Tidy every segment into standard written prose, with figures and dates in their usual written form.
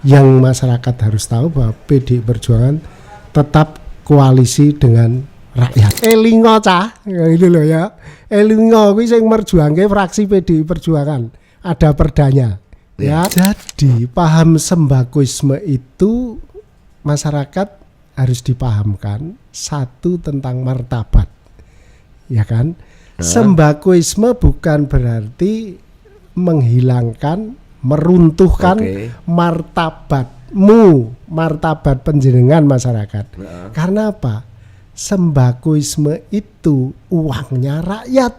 yang masyarakat harus tahu bahwa PDI Perjuangan tetap koalisi dengan rakyat. Elingo cah, itu loh ya. Elingo kuwi sing merjuangke fraksi PDI Perjuangan. Ada perdanya. Ya. Jadi paham sembakoisme itu masyarakat harus dipahamkan satu tentang martabat. Ya kan? Sembakoisme bukan berarti menghilangkan, meruntuhkan martabat penjenengan masyarakat. Karena apa? Sembakoisme itu uangnya rakyat.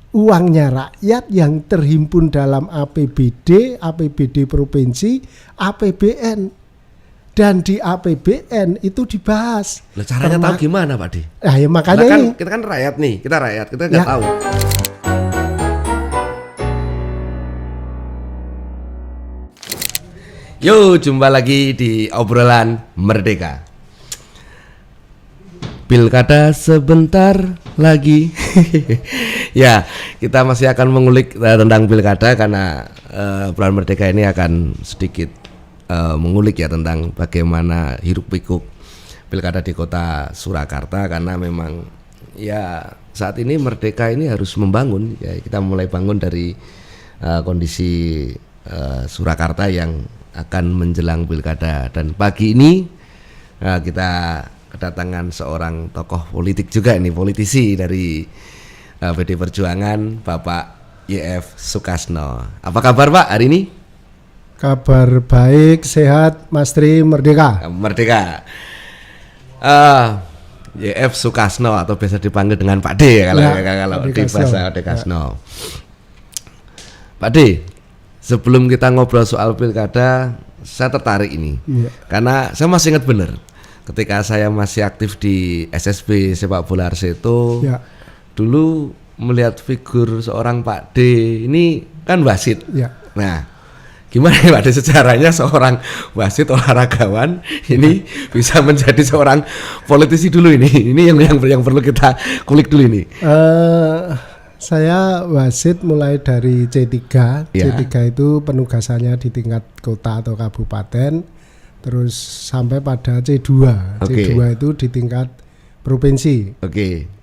Uangnya rakyat yang terhimpun dalam APBD provinsi, APBN. Dan di APBN itu dibahas. Lah caranya tahu gimana, Pak De? Nah, ya makanya kan, ini. kita kan rakyat nih, kita nggak tahu. Yo, jumpa lagi di obrolan Merdeka. Pilkada sebentar lagi. Ya, kita masih akan mengulik tentang pilkada karena obrolan Merdeka ini akan sedikit mengulik ya tentang bagaimana hiruk pikuk pilkada di kota Surakarta, karena memang ya saat ini Merdeka ini harus membangun ya, kita mulai bangun dari kondisi Surakarta yang akan menjelang pilkada. Dan pagi ini kita kedatangan seorang tokoh politik juga, ini politisi dari PDI Perjuangan, Bapak YF Sukasno. Apa kabar Pak hari ini? Kabar baik, sehat, Mas Tri, Merdeka. Merdeka. YF Sukasno atau biasa dipanggil dengan Pak D ya, kalau di bahasa Dekasno. Pak D, sebelum kita ngobrol soal pilkada, saya tertarik ini. Karena saya masih ingat benar ketika saya masih aktif di SSB Sepak Bola Arseto. Dulu melihat figur seorang Pak D ini kan wasit. Nah, gimana ya Pak De sejarahnya seorang wasit olahragawan ini bisa menjadi seorang politisi dulu ini? Ini yang perlu kita kulik dulu ini. Saya wasit mulai dari C3. C3 itu penugasannya di tingkat kota atau kabupaten, terus sampai pada C2. C2 itu di tingkat provinsi.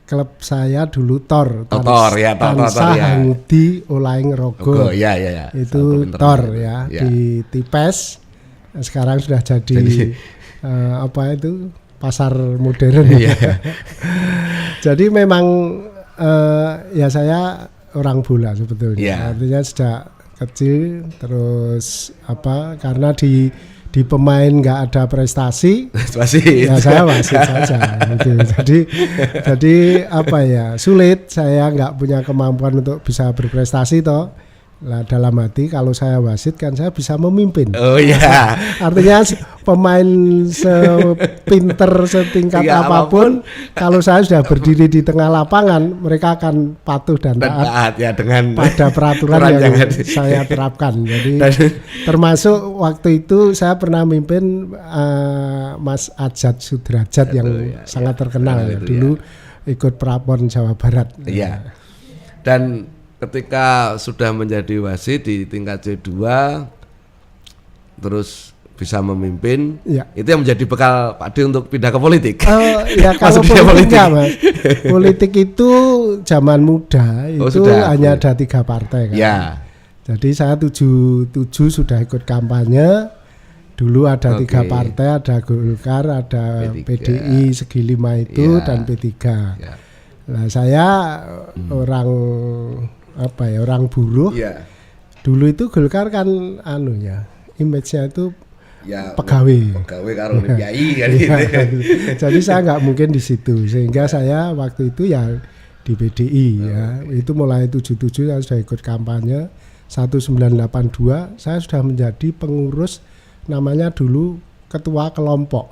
Klub saya dulu Tor Hangudi Olaing Rogo. Itu Tor ya, di Tipes. Sekarang sudah jadi apa itu pasar modern. Jadi memang ya saya orang bola sebetulnya. Artinya sejak kecil terus karena di pemain nggak ada prestasi, ya saya wasit saja. Jadi sulit, saya nggak punya kemampuan untuk bisa berprestasi toh. Lah dalam hati kalau saya wasit kan saya bisa memimpin. Artinya pemain sepinter setingkat apapun, kalau saya sudah berdiri di tengah lapangan, mereka akan patuh dan taat ya dengan pada peraturan yang saya terapkan. Jadi termasuk waktu itu saya pernah memimpin Mas Ajat Sudrajat yang sangat terkenal dulu ikut Prapon Jawa Barat. Dan ketika sudah menjadi wasit di tingkat C2 terus bisa memimpin, itu yang menjadi bekal Pak D untuk pindah ke politik. Kalau politik Mas. Politik itu zaman muda itu hanya ada 3 partai kan. Jadi saya 77 sudah ikut kampanye. Dulu ada 3 partai, ada Golkar, ada PDI segi 5 itu dan P3. Nah, saya orang buruh. Dulu itu Golkar kan image-nya itu pegawai karo kiai kan gitu. Jadi saya nggak mungkin di situ, sehingga saya waktu itu ya di PDI itu mulai 77 saya sudah ikut kampanye. 1982 saya sudah menjadi pengurus, namanya dulu ketua kelompok.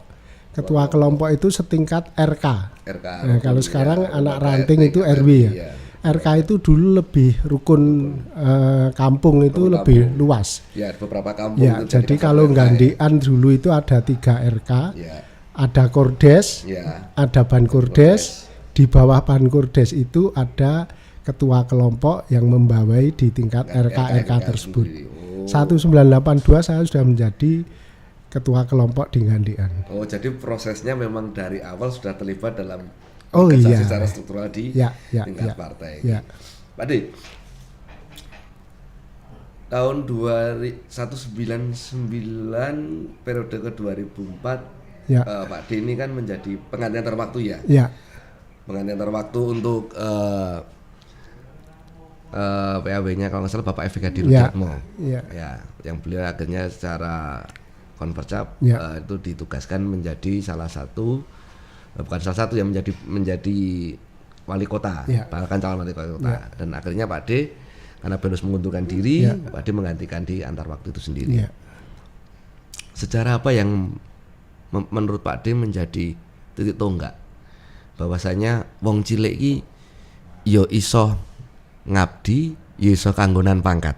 Ketua kelompok itu setingkat RK. Nah, kalau sekarang anak ranting itu RW ya. RK itu dulu lebih rukun, kampung itu lebih luas. Beberapa kampung. Jadi kalau gandian dulu itu ada 3 RK, ada Kordes, ada Bankurdes. Di bawah Bankurdes itu ada ketua kelompok yang membawai di tingkat RK tersebut. 1982 saya sudah menjadi ketua kelompok di Gandian. Oh, jadi prosesnya memang dari awal sudah terlibat dalam Oh organisasi iya. secara struktural di tingkat partai. Ya. Pak De, tahun 1999 periode ke 2004 Ya. Pak D ini kan menjadi pengganti antar waktu ya. Ya. Pengganti antar waktu untuk PAW-nya kalau nggak salah Bapak F. Gadi Rudiatmo. Ya. Ya, yang beliau akhirnya secara konvercap itu ditugaskan menjadi salah satu bukan salah satu yang menjadi wali kota, bahkan calon wali kota. Dan akhirnya Pak D karena bonus mengundurkan diri, Pak D menggantikan di antar waktu itu sendiri. Sejarah apa yang menurut Pak D menjadi titik tonggak bahwasanya wong cilik iki yo iso ngabdi, yo iso kanggonan pangkat.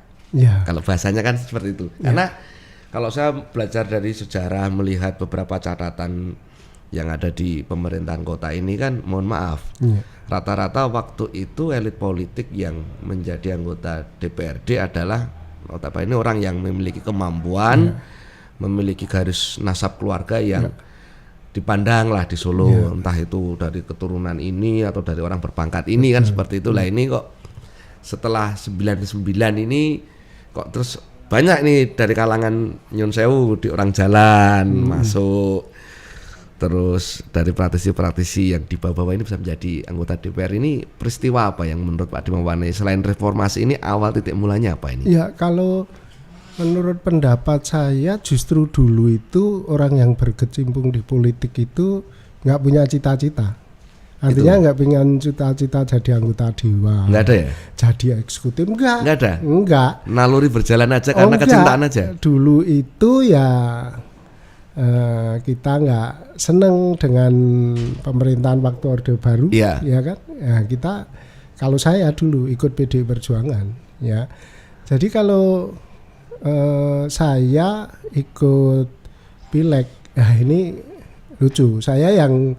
Kalau bahasanya kan seperti itu. Karena kalau saya belajar dari sejarah, melihat beberapa catatan yang ada di pemerintahan kota ini kan, mohon maaf, rata-rata waktu itu elit politik yang menjadi anggota DPRD adalah notabene orang yang memiliki kemampuan, memiliki garis nasab keluarga yang dipandang lah di Solo, entah itu dari keturunan ini atau dari orang berpangkat ini kan seperti itulah. Ini kok setelah 99 ini kok terus banyak nih dari kalangan nyun sewu di orang jalan masuk, terus dari praktisi-praktisi yang di bawah-bawah ini bisa menjadi anggota DPR. Ini peristiwa apa yang menurut Pak D mewarnai selain reformasi ini, awal titik mulanya apa ini? Ya, kalau menurut pendapat saya justru dulu itu orang yang berkecimpung di politik itu nggak punya cita-cita. Artinya nggak pengen cita-cita jadi anggota dewan. Nggak ada ya? Jadi eksekutif nggak ada? Enggak. Naluri berjalan aja karena kecintaan aja? Dulu itu ya kita nggak seneng dengan pemerintahan waktu Orde Baru, ya kan? Ya, kita, kalau saya dulu ikut PDI Perjuangan, ya. Jadi kalau saya ikut pileg, nah ini lucu. Saya yang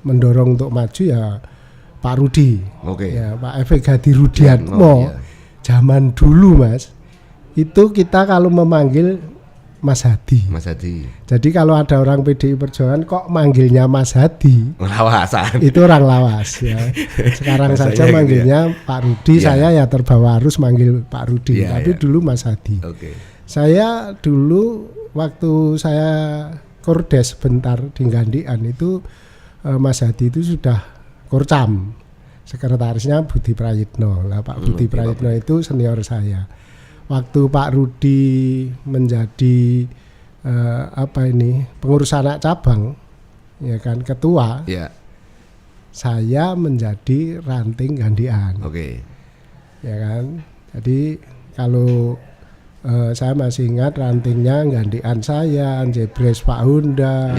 mendorong untuk maju ya Pak Rudi, ya Pak F. Gadi Rudiatmo. Zaman dulu Mas, itu kita kalau memanggil Mas Hadi. Jadi kalau ada orang PDI Perjuangan kok manggilnya Mas Hadi, lawasan. Itu orang lawas ya. Sekarang saja manggilnya Pak Rudi, saya ya terbawa arus manggil Pak Rudi, tapi dulu Mas Hadi. Saya dulu waktu saya Kordes sebentar di Gandian itu Mas Hadi itu sudah Korcam, sekretarisnya Budi Prayitno. Lah Pak Budi Prayitno itu senior saya. Waktu Pak Rudi menjadi pengurus anak cabang, ya kan, ketua, saya menjadi ranting Gandian. Ya kan. Jadi kalau saya masih ingat rantingnya Gandian saya, Jebres Pak Honda,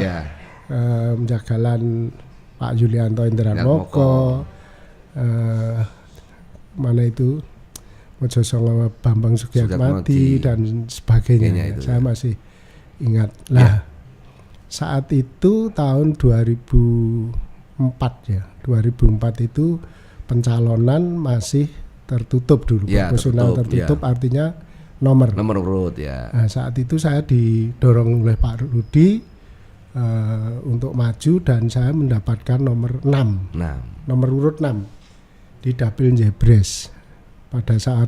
Jagalan Pak Yulianto Indranmoko, mana itu Mojosongo Bambang Sugiatmati dan sebagainya. Saya masih ingat. Lah, saat itu tahun 2004 ya. 2004 itu pencalonan masih tertutup dulu. Proporsional tertutup artinya nomor urut ya. Nah, saat itu saya didorong oleh Pak Rudi untuk maju dan saya mendapatkan nomor 6. Nomor urut 6 di Dapil Jebres. Pada saat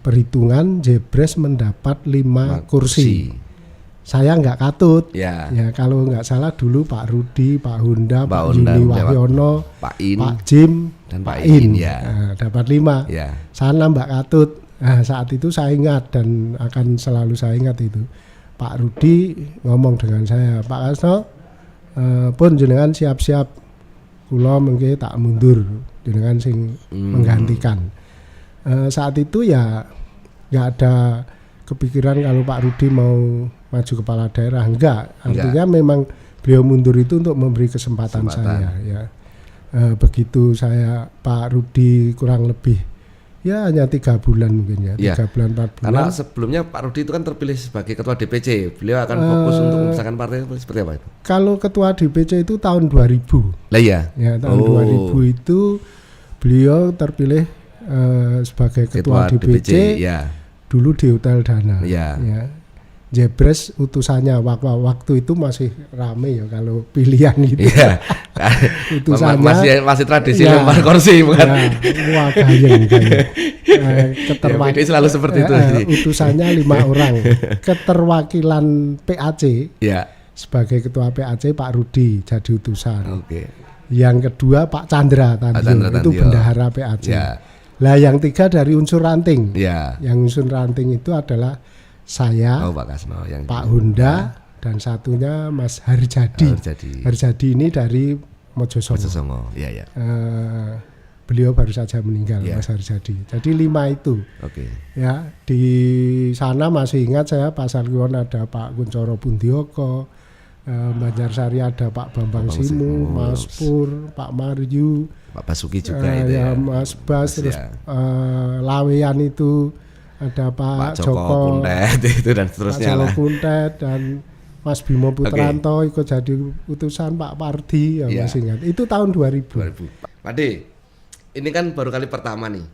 perhitungan Jebres mendapat 5 kursi. Saya nggak katut. Ya kalau nggak salah dulu Pak Rudi, Pak Honda, Pak Yuli Wahyono, Pak Jim dan Pak In. Dapat 5. Saya nambah katut. Nah, saat itu saya ingat dan akan selalu saya ingat itu. Pak Rudi ngomong dengan saya, Pak Kasno, pun jenengan siap-siap, kula mengke tak mundur, jenengan sing menggantikan. Saat itu ya nggak ada kepikiran kalau Pak Rudi mau maju kepala daerah, enggak. Artinya memang beliau mundur itu untuk memberi kesempatan. Saya. Ya. Begitu saya Pak Rudi kurang lebih ya hanya 3 bulan mungkin ya, 3 bulan 4 bulan. Karena sebelumnya Pak Rudi itu kan terpilih sebagai ketua DPC, beliau akan fokus untuk membesarkan partai seperti apa itu? Kalau ketua DPC itu tahun 2000. Lah iya. Ya tahun 2000 itu beliau terpilih sebagai ketua DPC ya. Dulu di Hotel Dana. Ya. Ya. Jebres utusannya waktu itu masih rame ya kalau pilihan itu. Iya. Utusannya masih tradisi lempar kursi bukan. Ya, wah gayeng. Ya, selalu seperti itu. Utusannya 5 orang. Keterwakilan PAC. Ya. Sebagai ketua PAC Pak Rudi jadi utusan. Oke. Yang kedua Pak Chandra Tandio itu bendahara PAC. Ya. Lah yang 3 dari unsur ranting. Ya. Yang unsur ranting itu adalah saya, Pak Kasno, yang Pak Hunda, dan satunya Mas Harjadi. Harjadi ini dari Mojosongo. Iya. Beliau baru saja meninggal, ya. Mas Harjadi. Jadi 5 itu. Oke. Ya, di sana masih ingat saya Pasar Kliwon ada Pak Kuncoro Bundioko, Banjarsari ada Pak Bambang Simu, Mas Pur, Pak Maryu, Pak Basuki juga itu ya. Mas Bas, terus Laweyan itu ada Pak Joko Kuntet itu dan seterusnya Pak Joko Kuntet dan Mas Bimo Putranto ikut jadi utusan Pak Pardi ya. Masih ingat. Itu tahun 2000. Pak D, ini kan baru kali pertama nih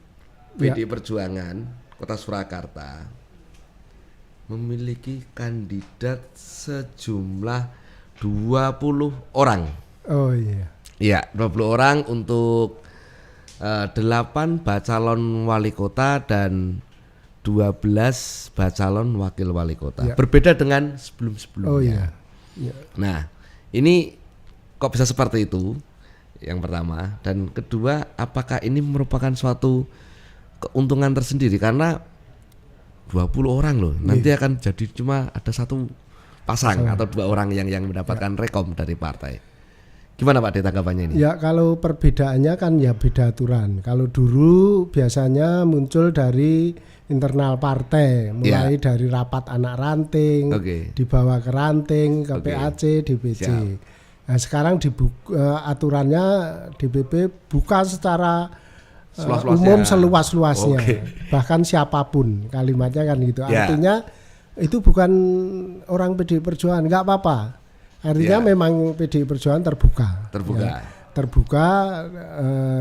PDI Perjuangan Kota Surakarta memiliki kandidat sejumlah 20 orang. Oh iya. Iya, 20 orang untuk 8 bacalon wali kota dan 12 bacalon wakil wali kota. Ya. Berbeda dengan sebelum-sebelumnya. Oh iya. Ya. Nah, ini kok bisa seperti itu? Yang pertama, dan kedua, apakah ini merupakan suatu keuntungan tersendiri karena 20 orang loh. Nanti akan jadi cuma ada satu pasang atau 2 orang yang mendapatkan rekom dari partai. Gimana Pak tanggapannya ini? Ya kalau perbedaannya kan ya beda aturan. Kalau dulu biasanya muncul dari internal partai, mulai dari rapat anak ranting, dibawa ke ranting, ke PAC, DPC. Nah sekarang aturannya DPP buka secara umum seluas-luasnya, bahkan siapapun, kalimatnya kan gitu. Artinya itu bukan orang PDI Perjuangan, nggak apa-apa. Artinya memang PDI Perjuangan terbuka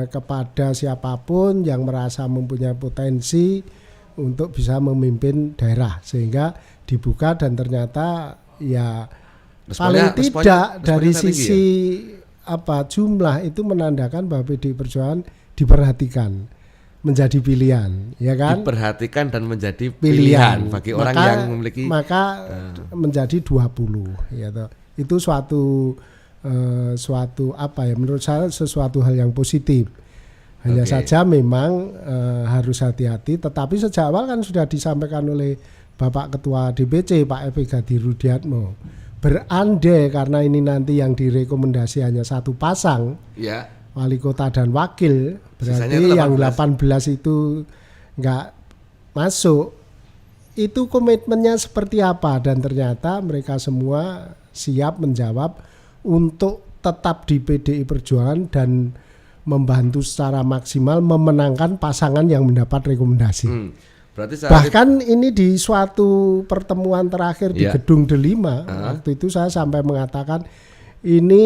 kepada siapapun yang merasa mempunyai potensi untuk bisa memimpin daerah, sehingga dibuka dan ternyata ya paling tidak dari sisi jumlah itu menandakan bahwa PDI Perjuangan diperhatikan menjadi pilihan, ya kan? Diperhatikan dan menjadi pilihan bagi orang yang memiliki menjadi 20 ya toh. Itu suatu menurut saya sesuatu hal yang positif. Hanya saja memang harus hati-hati, tetapi sejak awal kan sudah disampaikan oleh Bapak Ketua DPC Pak Evi Gadi Rudiatmo, berandai karena ini nanti yang direkomendasi hanya satu pasang, wali kota dan wakil, berarti yang 18 itu enggak masuk. Itu komitmennya seperti apa, dan ternyata mereka semua siap menjawab untuk tetap di PDI Perjuangan dan membantu secara maksimal memenangkan pasangan yang mendapat rekomendasi. Berarti bahkan ini di suatu pertemuan terakhir di Gedung Delima, waktu itu saya sampai mengatakan ini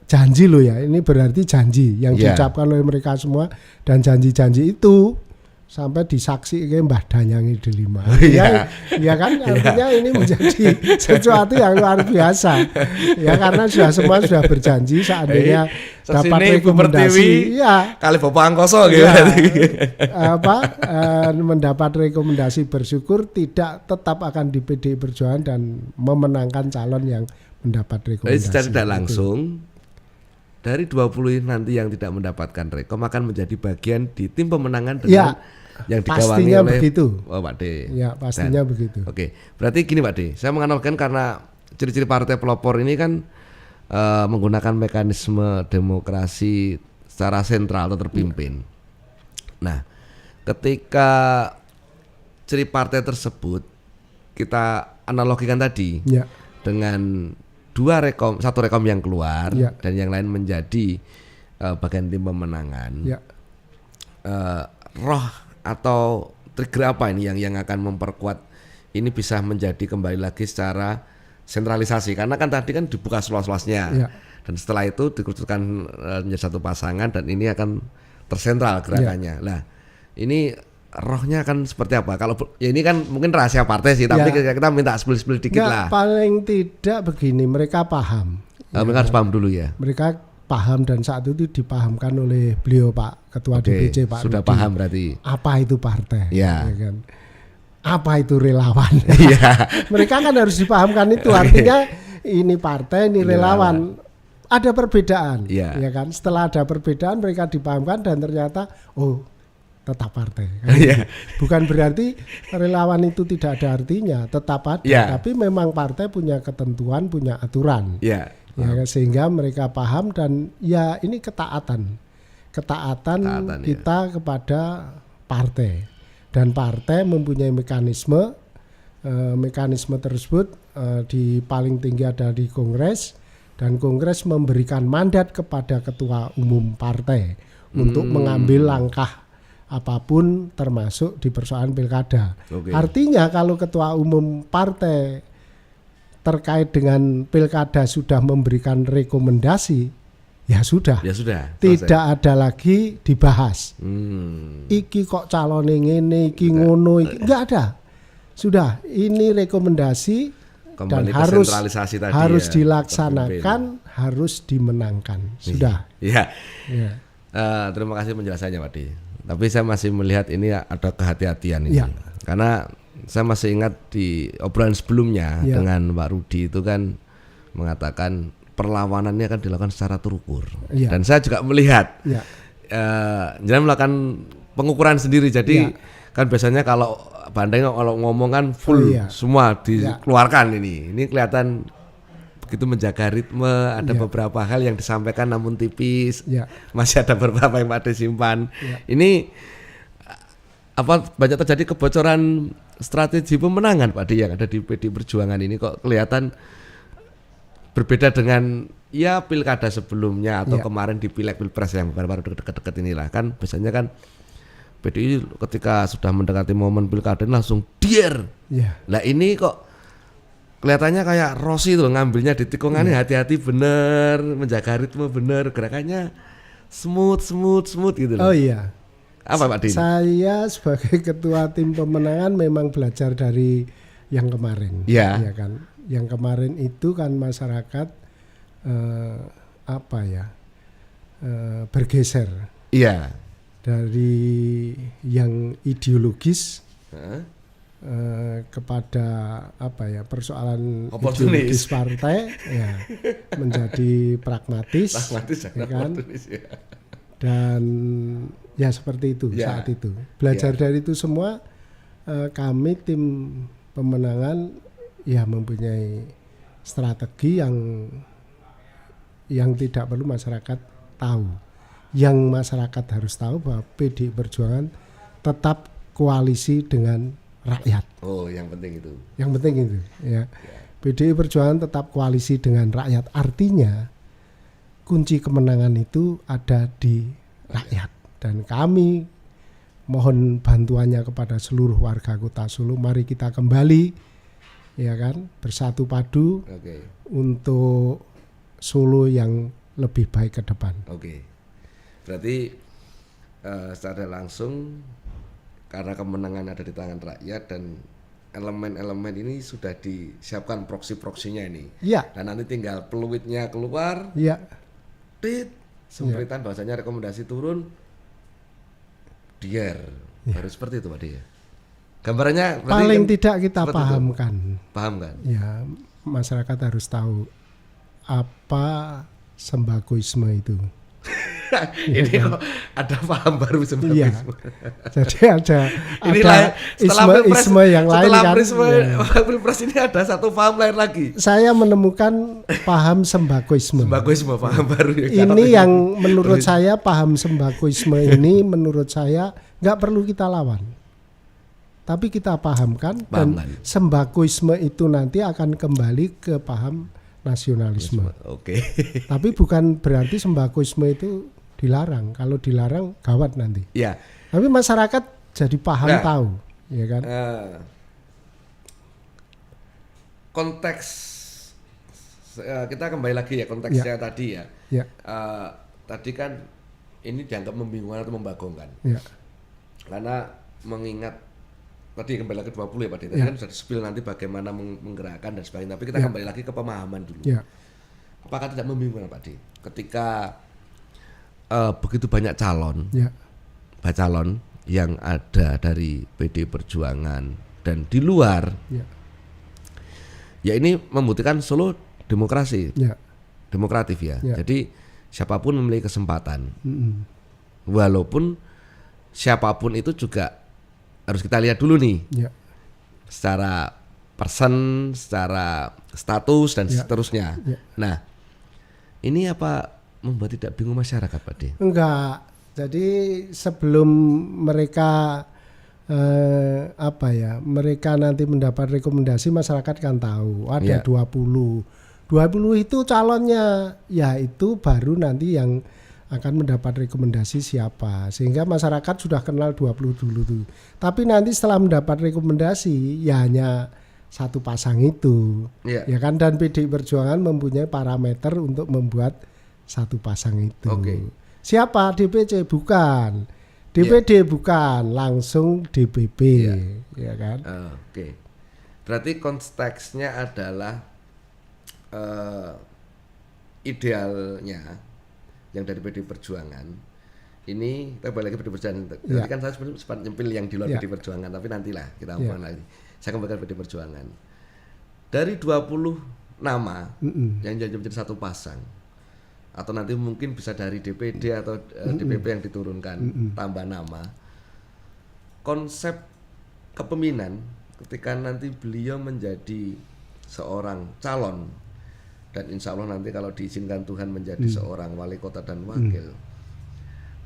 janji loh ya, ini berarti janji yang diucapkan oleh mereka semua, dan janji-janji itu sampai disaksikan Mbah Danyangi Delima. Ya kan, artinya ini menjadi sesuatu yang luar biasa. Ya karena semua sudah berjanji seandainya dapat rekomendasi, kali Bapak Angkoso gitu. Mendapat rekomendasi bersyukur tidak tetap akan di PDI Perjuangan dan memenangkan calon yang mendapat rekomendasi. Secara tidak langsung dari 20 nanti yang tidak mendapatkan rekom akan menjadi bagian di tim pemenangan dengan yang digawangi oleh begitu. Pak D. Ya, pastinya begitu. Berarti gini Pak D, saya menganalogkan karena ciri-ciri partai pelopor ini kan menggunakan mekanisme demokrasi secara sentral atau terpimpin. Nah, ketika ciri partai tersebut kita analogikan tadi dengan satu rekom yang keluar dan yang lain menjadi bagian tim pemenangan. Roh atau trigger apa ini yang akan memperkuat ini bisa menjadi kembali lagi secara sentralisasi, karena kan tadi kan dibuka seluas-luasnya dan setelah itu dikerucutkan menjadi satu pasangan dan ini akan tersentral gerakannya. Nah, ini rohnya kan seperti apa? Kalau ya ini kan mungkin rahasia partai sih, tapi kita minta spill dikit lah. Paling tidak begini, mereka paham. Mereka harus paham dulu ya. Mereka paham dan saat itu dipahamkan oleh beliau Pak Ketua DPC Pak sudah Rudi. Paham berarti. Apa itu partai? Ya kan? Apa itu relawan? Mereka kan harus dipahamkan itu. Artinya ini partai, ini relawan. Ada perbedaan, ya kan? Setelah ada perbedaan mereka dipahamkan dan ternyata tetap partai. Kan? Bukan berarti relawan itu tidak ada artinya, tetap ada. Tapi memang partai punya ketentuan, punya aturan. Ya, sehingga mereka paham dan ya ini ketaatan kita kepada partai. Dan partai mempunyai mekanisme tersebut di paling tinggi ada di Kongres, dan Kongres memberikan mandat kepada ketua umum partai untuk mengambil langkah apapun termasuk di persoalan pilkada. Artinya kalau ketua umum partai terkait dengan pilkada sudah memberikan rekomendasi, ya sudah. Tidak ada lagi dibahas. Iki kok calon ngene, iki ngono, iki enggak ada. Sudah, ini rekomendasi kembali dan harus dilaksanakan, harus dimenangkan. Sudah. Terima kasih penjelasannya Pak Di. Tapi saya masih melihat ini ada kehati-hatian ini. Karena saya masih ingat di obrolan sebelumnya dengan Pak Rudi itu kan mengatakan perlawanannya akan dilakukan secara terukur. Dan saya juga melihat jangan melakukan pengukuran sendiri. Jadi kan biasanya kalau Bandeng kalau ngomong kan full semua dikeluarkan ini. Ini kelihatan begitu menjaga ritme, ada beberapa hal yang disampaikan namun tipis. Masih ada beberapa yang ada simpan. Ini banyak terjadi kebocoran strategi pemenangan Pak Di yang ada di PD Perjuangan ini, kok kelihatan berbeda dengan pilkada sebelumnya atau kemarin di pileg pilpres yang baru dekat-dekat inilah. Kan biasanya kan PDI ketika sudah mendekati momen pilkada langsung dier. Lah ini kok kelihatannya kayak Rossi tuh ngambilnya di tikungannya hati-hati bener, menjaga ritme bener, gerakannya smooth gitu loh. Apa Pak Dini? Saya sebagai ketua tim pemenangan memang belajar dari yang kemarin. Ya kan? Yang kemarin itu kan masyarakat bergeser. Dari yang ideologis kepada persoalan ideologis partai menjadi pragmatis kan? Dan seperti itu saat itu. Belajar dari itu semua, kami tim pemenangan mempunyai strategi yang tidak perlu masyarakat tahu. Yang masyarakat harus tahu bahwa PDI Perjuangan tetap koalisi dengan rakyat. Yang penting itu. Yang penting itu, PDI Perjuangan tetap koalisi dengan rakyat. Artinya kunci kemenangan itu ada di rakyat. Dan kami mohon bantuannya kepada seluruh warga Kota Solo. Mari kita kembali, bersatu padu untuk Solo yang lebih baik ke depan. Berarti secara langsung karena kemenangan ada di tangan rakyat dan elemen-elemen ini sudah disiapkan proksi-proksinya ini. Dan nanti tinggal peluitnya keluar. Sempritan bahwasanya rekomendasi turun harus seperti itu Pak Dia. Gambarannya paling tidak kita pahamkan. Paham kan? Masyarakat harus tahu apa sembakoisme itu. Ini kok ada paham baru sembakoisme. Jadi ada isme yang lain kan. Setelah Pilpres ini ada satu paham lain lagi. Saya menemukan paham sembakoisme. Paham baru. Ini yang menurut saya paham sembakoisme ini menurut saya nggak perlu kita lawan. Tapi kita pahamkan dan sembakoisme itu nanti akan kembali ke paham nasionalisme. Tapi bukan berarti sembakoisme itu dilarang. Kalau dilarang gawat nanti. Tapi masyarakat jadi paham tahu, kan? Konteks kita kembali lagi konteksnya tadi tadi kan ini dianggap membingungkan atau membagongkan. Karena mengingat tadi kembali lagi 20 ya Pak Tadi kan sudah di-spill nanti bagaimana menggerakkan dan sebagainya. Tapi kita kembali lagi ke pemahaman dulu. Apakah tidak membingungkan Pak Di? Ketika begitu banyak calon yang ada dari PD Perjuangan dan di luar, ya ini membuktikan Solo demokrasi, demokratif ya. Jadi siapapun memiliki kesempatan, walaupun siapapun itu juga harus kita lihat dulu nih, secara person, secara status dan seterusnya. Nah, ini apa membuat tidak bingung masyarakat, Pak De? Enggak. Jadi sebelum mereka mereka nanti mendapat rekomendasi, masyarakat kan tahu ada 20 itu calonnya, yaitu baru nanti yang akan mendapat rekomendasi siapa, sehingga masyarakat sudah kenal 20 dulu tuh. Tapi nanti setelah mendapat rekomendasi ya hanya satu pasang itu, ya kan, dan PDI Perjuangan mempunyai parameter untuk membuat satu pasang itu. Siapa? DPC bukan, DPD bukan, langsung DPP, ya kan? Berarti konteksnya adalah idealnya yang dari PDI Perjuangan ini, kita balik lagi PDI Perjuangan. Tadi kan saya sempat nyempil yang di luar PDI Perjuangan, tapi nantilah kita ngomong lagi. Saya kembali ke PDI Perjuangan. Dari 20 nama yang jadi menjadi satu pasang, atau nanti mungkin bisa dari DPD atau DPP yang diturunkan tambah nama. Konsep kepemimpinan ketika nanti beliau menjadi seorang calon, dan insya Allah nanti kalau diizinkan Tuhan menjadi seorang wali kota dan wakil.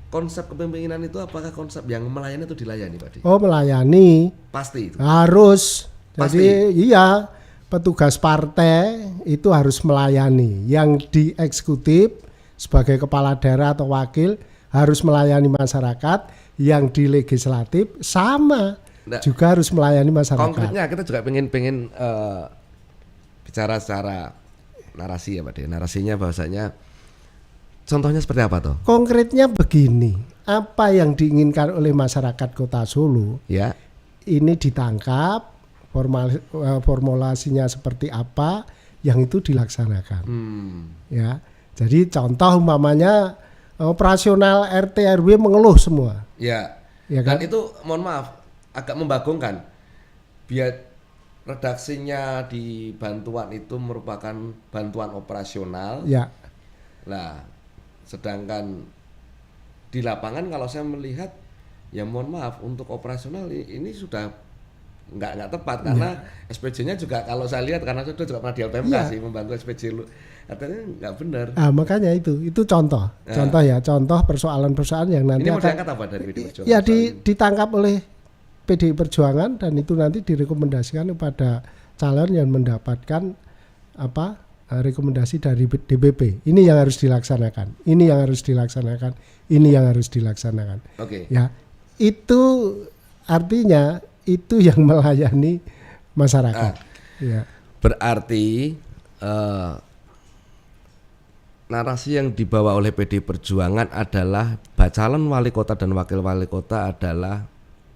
Konsep kepemimpinan itu apakah konsep yang melayani atau dilayani, Pak Di? Oh, melayani. Pasti itu. Harus. Pasti. Jadi iya, petugas partai itu harus melayani. Yang di eksekutif sebagai kepala daerah atau wakil harus melayani masyarakat. Yang di legislatif sama, juga harus melayani masyarakat. Konkretnya kita juga pengen bicara secara narasi ya Pak De. Narasinya bahwasanya contohnya seperti apa toh? Konkretnya begini, apa yang diinginkan oleh masyarakat Kota Solo, ini ditangkap, formulasinya seperti apa, yang itu dilaksanakan. Ya, jadi contoh umpamanya operasional RT RW mengeluh semua. Ya kan? Dan itu mohon maaf agak membagongkan. Biar redaksinya di bantuan itu merupakan bantuan operasional. Nah, sedangkan di lapangan kalau saya melihat, ya mohon maaf, untuk operasional ini sudah nggak tepat, karena SPJ-nya juga kalau saya lihat, karena saya juga pernah di LPMK sih membantu SPJ lu, katanya nggak benar. Makanya itu contoh, contoh persoalan-persoalan yang nanti ini mau diangkat apa dari PDI Perjuangan? Ya ditangkap oleh PDI Perjuangan, dan itu nanti direkomendasikan kepada calon yang mendapatkan rekomendasi dari DPP. Ini yang harus dilaksanakan. Ini yang harus dilaksanakan. Ini yang harus dilaksanakan. Ya, itu artinya itu yang melayani masyarakat. Berarti narasi yang dibawa oleh PDI Perjuangan adalah calon wali kota dan wakil wali kota adalah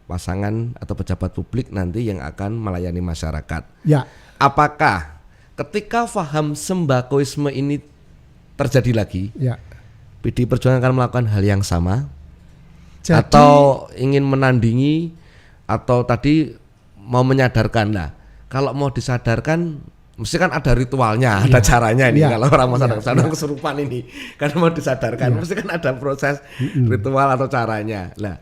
pasangan atau pejabat publik nanti yang akan melayani masyarakat. Apakah ketika paham sembakoisme ini terjadi lagi, PDI Perjuangan akan melakukan hal yang sama? Atau ingin menandingi, atau tadi mau menyadarkan? Lah, kalau mau disadarkan mesti kan ada ritualnya, ada caranya ini. Kalau orang mau sadar kesurupan ini, karena mau disadarkan mesti kan ada proses ritual atau caranya. Lah,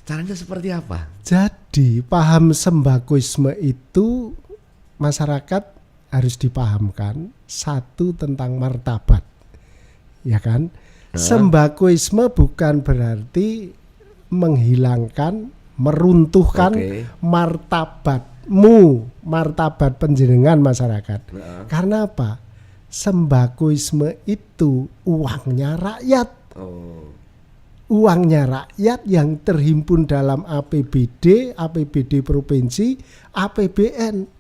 caranya seperti apa? Jadi paham sembakoisme itu masyarakat harus dipahamkan, satu tentang martabat, ya kan? Sembakoisme bukan berarti menghilangkan, meruntuhkan martabat penjenengan masyarakat. Karena apa? Sembakoisme itu uangnya rakyat. Uangnya rakyat yang terhimpun dalam APBD provinsi, APBN.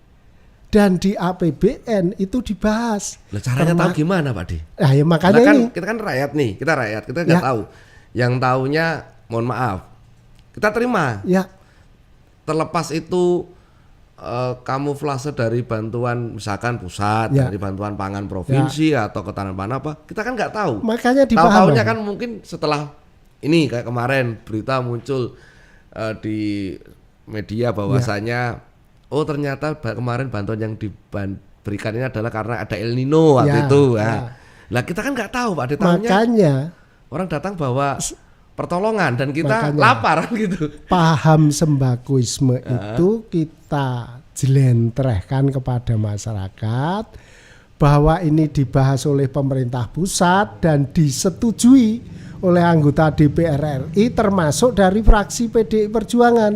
Dan di APBN itu dibahas. Caranya tahu gimana, Pak Di? Nah, ya makanya kan, ini. Kita kan rakyat nih, kita nggak tahu. Yang taunya, mohon maaf, kita terima. Ya. Terlepas itu kamuflase dari bantuan misalkan pusat, Ya. dari bantuan pangan provinsi atau ketahanan pangan apa, kita kan nggak tahu. Makanya Tahu-tahunya dipahami. kan mungkin setelah ini kayak kemarin berita muncul di media bahwasanya oh ternyata kemarin bantuan yang diberikan ini adalah karena ada El Nino waktu Ya, itu. ya. Nah, lah kita kan nggak tahu Pak, ditahunya Makanya orang datang bawa pertolongan dan kita Makanya. lapar gitu. paham sembakoisme itu kita jelentrehkan kepada masyarakat bahwa ini dibahas oleh pemerintah pusat dan disetujui oleh anggota DPR RI termasuk dari fraksi PDI Perjuangan.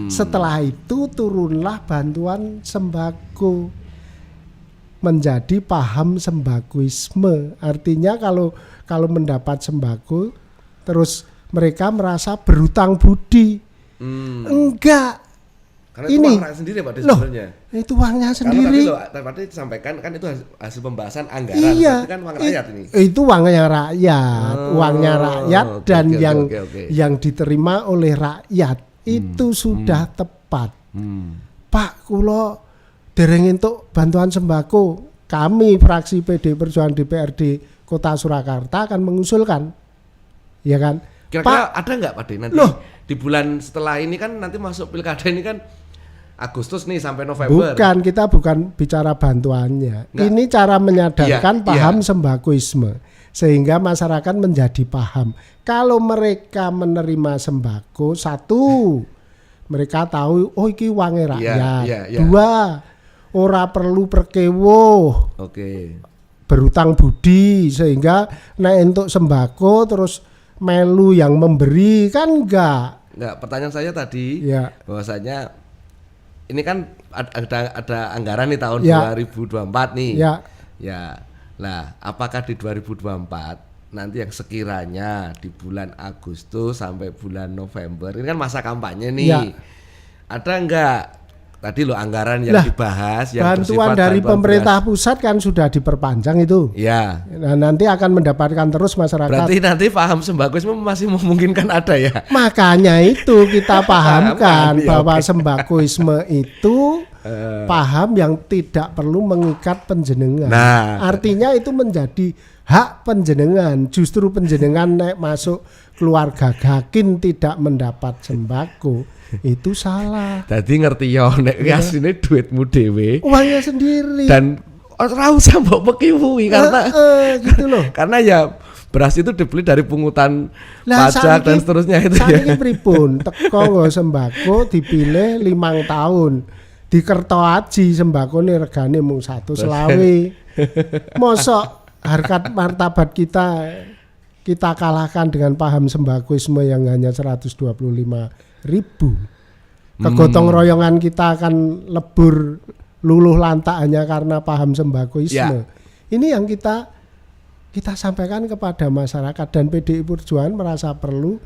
Setelah itu turunlah bantuan sembako menjadi paham sembakoisme. Artinya kalau mendapat sembako terus mereka merasa berutang budi. Enggak. Karena itu Ini. uang rakyat sendiri Pak Loh, sebenarnya. itu uangnya Karena sendiri. tadi disampaikan kan itu hasil pembahasan anggaran. Iya. Berarti kan uang rakyat ini. Itu uangnya rakyat, uangnya rakyat oke, dan oke, yang oke. yang diterima oleh rakyat itu sudah tepat. Pak, kulo dereng entuk bantuan sembako. Kami fraksi PD Perjuangan DPRD Kota Surakarta akan mengusulkan, ya kan? Kira-kira ada nggak Pak De nanti Loh. di bulan setelah ini kan nanti masuk pilkada ini kan Agustus nih sampai November. Bukan, kita bukan bicara bantuannya. Nggak. Ini cara menyadarkan Iya, paham iya. sembakoisme sehingga masyarakat menjadi paham. Kalau mereka menerima sembako, satu, mereka tahu oh iki wange rakyat. iya, iya. Dua, ora perlu perkewo, Oke. berutang budi sehingga untuk sembako terus melu yang memberi kan enggak. Nggak, pertanyaan saya tadi Ya. bahwasanya ini kan ada anggaran nih tahun Ya. 2024 nih. Ya. Ya. Nah, apakah di 2024 nanti yang sekiranya di bulan Agustus sampai bulan November ini kan masa kampanye nih. Ya. Ada enggak tadi lo anggaran yang Lah, dibahas yang bantuan bersifat dari bantuan pemerintah beras? pusat kan sudah diperpanjang itu. Ya. Nah, nanti akan mendapatkan terus masyarakat. Berarti nanti paham sembako masih memungkinkan ada ya. Makanya itu kita pahamkan Iya, bahwa oke. sembakoisme itu paham yang tidak perlu mengikat penjenengan. Nah. Artinya itu menjadi hak penjenengan. Justru penjenengan nek masuk keluarga gakin tidak mendapat sembako itu salah. Jadi ngerti ya nek asline duitmu dhewe Uangnya sendiri. dan ora usah mbok pekiwui karena gitu loh. karena ya beras itu dibeli dari pungutan Lah, pajak dan seterusnya itu ya. Saiki pripun teko nggo sembako dipilih 5 tahun. Dikerto aji sembakone regane mung 120. Mosok harkat martabat kita kalahkan dengan paham sembakoisme yang hanya 125.000. Kegotong royongan kita akan lebur luluh lantak hanya karena paham sembakoisme. Ya. Ini yang kita sampaikan kepada masyarakat dan PDI Perjuangan merasa perlu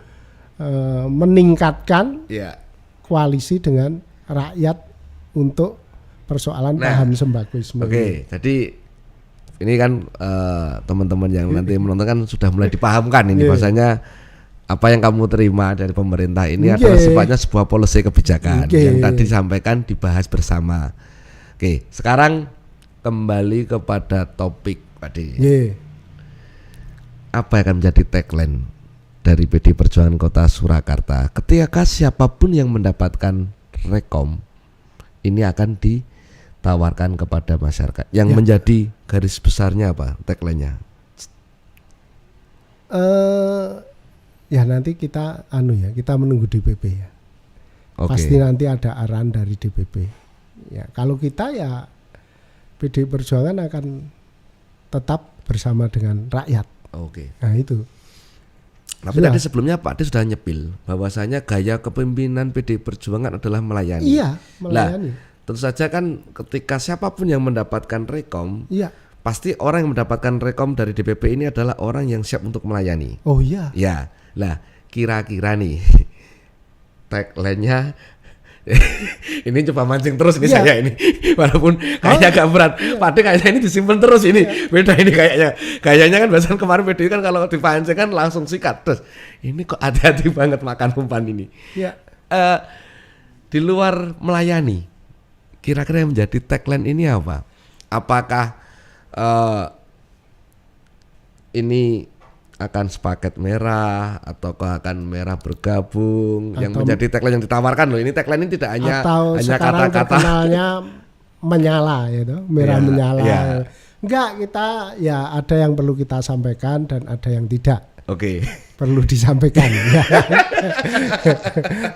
meningkatkan Ya. koalisi dengan rakyat untuk persoalan Nah, paham sembakoisme. Oke, jadi ini kan teman-teman yang nanti menonton kan sudah mulai dipahamkan ini Iya. bahasanya apa yang kamu terima dari pemerintah ini Oke. adalah sifatnya sebuah policy kebijakan Oke. yang tadi disampaikan dibahas bersama. Oke, sekarang kembali kepada topik Pak De. Nggih. Apa yang akan menjadi tagline dari PD Perjuangan Kota Surakarta ketika siapapun yang mendapatkan rekom ini akan ditawarkan kepada masyarakat yang Ya. menjadi garis besarnya apa tagline-nya? Ya nanti kita kita menunggu DPP ya. Oke. Pasti nanti ada arahan dari DPP. Ya, kalau kita ya PDI Perjuangan akan tetap bersama dengan rakyat. Oke. Nah, itu. Tapi Jelas. tadi sebelumnya Pak De sudah nyepil bahwasanya gaya kepemimpinan PD Perjuangan adalah melayani. Iya, Lah, melayani. tentu saja kan ketika siapapun yang mendapatkan rekom, Iya. pasti orang yang mendapatkan rekom dari DPP ini adalah orang yang siap untuk melayani. Oh iya. Ya, lah kira-kira nih tagline-nya Ini coba mancing terus nih saya ini. Walaupun kayaknya agak berat. Pade kayaknya ini disimpan terus ini. Beda ini kayaknya. Kayaknya kan biasanya kemarin Pade kan kalau dipancing kan langsung sikat. Terus ini kok hati-hati banget makan umpan ini. Ya. Di luar melayani, kira-kira yang menjadi tagline ini apa? Apakah ini akan sepaket merah ataukah akan merah bergabung yang menjadi tagline yang ditawarkan loh. Ini tagline ini tidak hanya sekarang kata-kata terkenalnya menyala gitu, merah menyala. Ya. Enggak, kita ya ada yang perlu kita sampaikan dan ada yang tidak. Oke. Perlu disampaikan.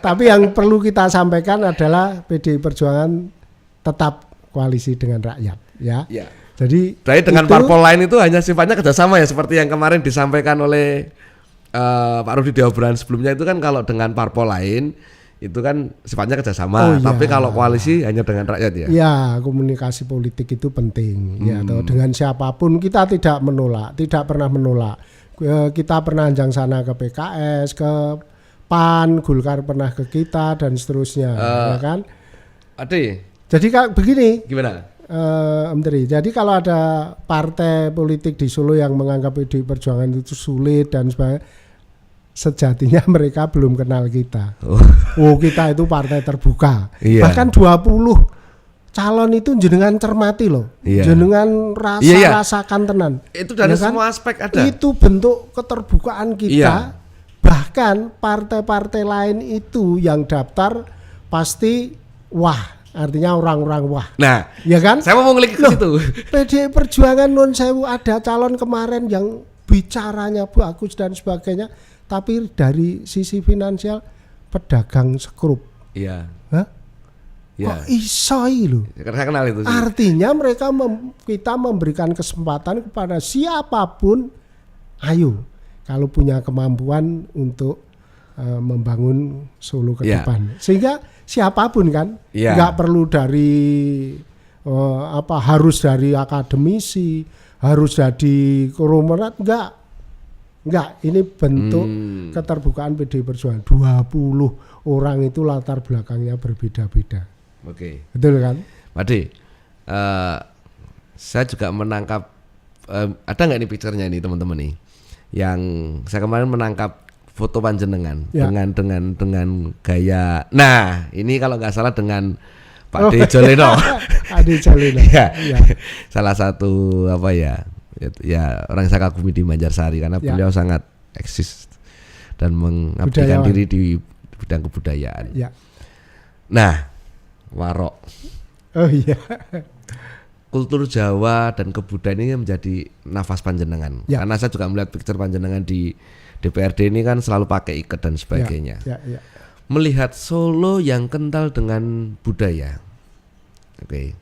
Tapi yang perlu kita sampaikan adalah PDI Perjuangan tetap koalisi dengan rakyat, ya. Jadi dengan parpol lain itu hanya sifatnya kerjasama ya, seperti yang kemarin disampaikan oleh Pak Rudi di obrolan sebelumnya itu kan kalau dengan parpol lain itu kan sifatnya kerjasama, tapi kalau koalisi hanya dengan rakyat ya. Ya, komunikasi politik itu penting. Ya, atau dengan siapapun kita tidak menolak, tidak pernah menolak. Kita pernah anjang sana ke PKS, ke PAN, Golkar pernah ke kita dan seterusnya, ya kan? Ade. Jadi begini. Gimana? Menteri. Jadi kalau ada partai politik di Solo yang menganggap PDI Perjuangan itu sulit dan sebagainya, sejatinya mereka belum kenal kita. Kita itu partai terbuka. Bahkan 20 calon itu jenengan cermati loh. Jenengan rasakan tenan. Itu dari semua aspek ada. Itu bentuk keterbukaan kita. Bahkan partai-partai lain itu yang daftar pasti wah. Artinya orang-orang wah. Nah, ya kan? Saya mau ngulik ke situ. PDI Perjuangan non sewu ada calon kemarin yang bicaranya bagus dan sebagainya, tapi dari sisi finansial pedagang skrup. Iya. Hah? Kok isoi loh? Karena kenal itu sih. Artinya mereka kita memberikan kesempatan kepada siapapun, ayo kalau punya kemampuan untuk membangun Solo ke depan. Sehingga siapapun kan nggak perlu dari harus dari akademisi, harus jadi konglomerat, enggak, ini bentuk keterbukaan PDI Perjuangan. 20 orang itu latar belakangnya berbeda-beda. Oke. Betul kan? Pade, saya juga menangkap ada nggak nih picture-nya nih teman-teman nih, yang saya kemarin menangkap foto panjenengan dengan gaya. Nah, ini kalau nggak salah dengan Pak D. Joleno. Ade Joleno. Ya. Salah satu ya orang yang saya kagumi di Banjarsari karena beliau sangat eksis dan mengabdikan diri di bidang kebudayaan. Ya. Nah, Warok. Oh iya. Kultur Jawa dan kebudayaan ini menjadi nafas panjenengan. Karena saya juga melihat picture panjenengan di DPRD ini kan selalu pakai ikat dan sebagainya. Melihat Solo yang kental dengan budaya. Oke.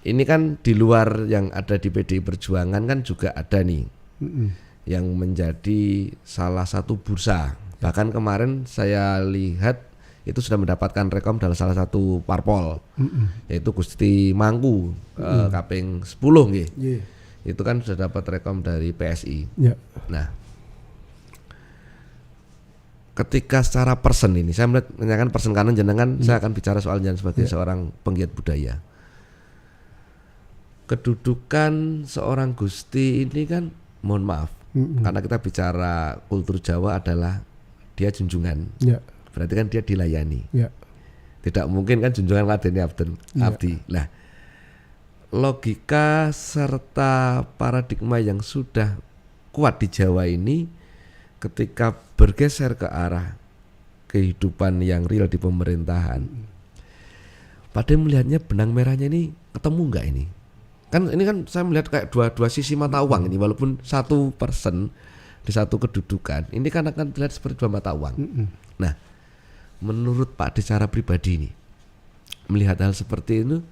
Ini kan di luar yang ada di PDI Perjuangan kan juga ada nih yang menjadi salah satu bursa. Bahkan kemarin saya lihat itu sudah mendapatkan rekom dalam salah satu parpol, yaitu Gusti Mangku Kaping 10 nggih. Itu kan sudah dapat rekom dari PSI. Nah, ketika secara person ini, saya menanyakan person kanan jenengan, saya akan bicara soal jenengan sebagai seorang penggiat budaya. Kedudukan seorang Gusti ini kan, mohon maaf, karena kita bicara kultur Jawa adalah dia junjungan, berarti kan dia dilayani. Tidak mungkin kan junjungan ladeni abdi. Lah, logika serta paradigma yang sudah kuat di Jawa ini ketika bergeser ke arah kehidupan yang real di pemerintahan, Pade melihatnya benang merahnya ini ketemu nggak ini? Kan ini kan saya melihat kayak dua sisi mata uang ini, walaupun satu person di satu kedudukan, ini kan akan terlihat seperti dua mata uang. Nah, menurut Pak secara pribadi ini, melihat hal seperti itu,